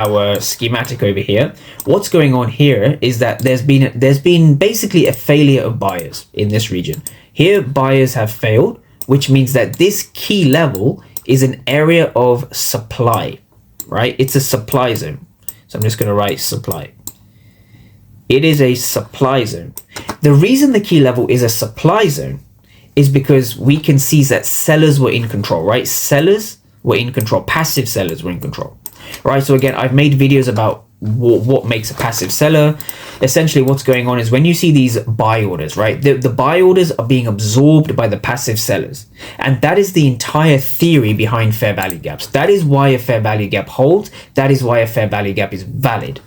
our schematic over here, what's going on here is that there's been basically a failure of buyers in this region. Here, buyers have failed, which means that this key level is an area of supply, right? It's a supply zone. So I'm just going to write supply. It is a supply zone. The reason the key level is a supply zone is because we can see that sellers were in control, right? Sellers were in control. Passive sellers were in control. Right, so again, I've made videos about what makes a passive seller. Essentially, what's going on is when you see these buy orders, right, the buy orders are being absorbed by the passive sellers. And that is the entire theory behind fair value gaps. That is why a fair value gap holds. That is why a fair value gap is valid.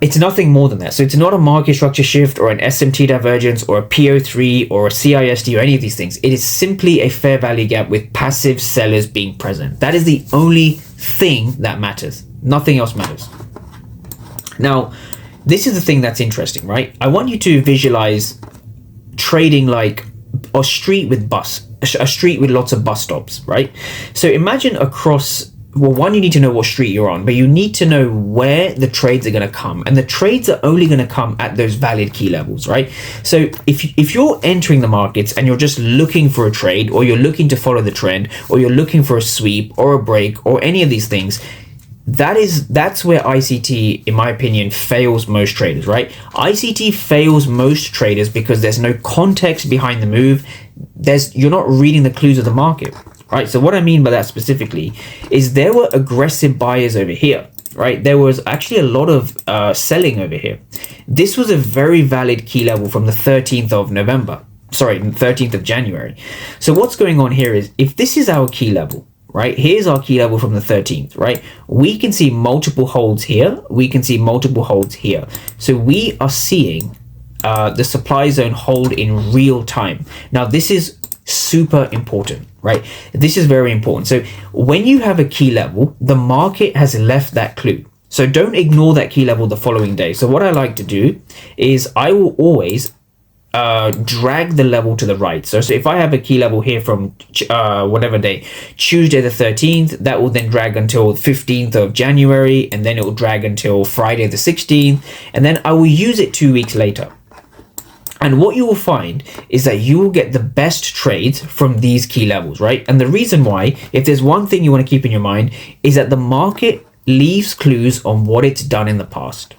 It's nothing more than that. So it's not a market structure shift or an SMT divergence or a PO3 or a CISD or any of these things. It is simply a fair value gap with passive sellers being present. That is the only thing that matters. Nothing else matters. Now, this is the thing that's interesting, right? I want you to visualize trading like a street with lots of bus stops, right? So imagine across, well, one, you need to know what street you're on, but you need to know where the trades are going to come, and the trades are only going to come at those valid key levels, right? So if you're entering the markets and you're just looking for a trade, or you're looking to follow the trend, or you're looking for a sweep or a break or any of these things, that's where ICT, in my opinion, fails most traders, right? ICT fails most traders because there's no context behind the move. You're not reading the clues of the market. Right, so what I mean by that specifically is there were aggressive buyers over here, right? There was actually a lot of selling over here. This was a very valid key level from the 13th of November. Sorry, 13th of January. So what's going on here is, if this is our key level, right? Here's our key level from the 13th, right? We can see multiple holds here. We can see multiple holds here. So we are seeing the supply zone hold in real time. Now, this is super important, right? This is very important. So when you have a key level, the market has left that clue. So don't ignore that key level the following day. So what I like to do is I will always drag the level to the right. So if I have a key level here from whatever day, Tuesday the 13th, that will then drag until 15th of January, and then it will drag until Friday the 16th, and then I will use it 2 weeks later. And what you will find is that you will get the best trades from these key levels, right? And the reason why, if there's one thing you want to keep in your mind, is that the market leaves clues on what it's done in the past,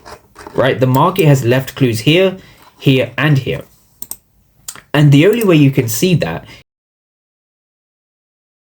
right? The market has left clues here, here, and here. And the only way you can see that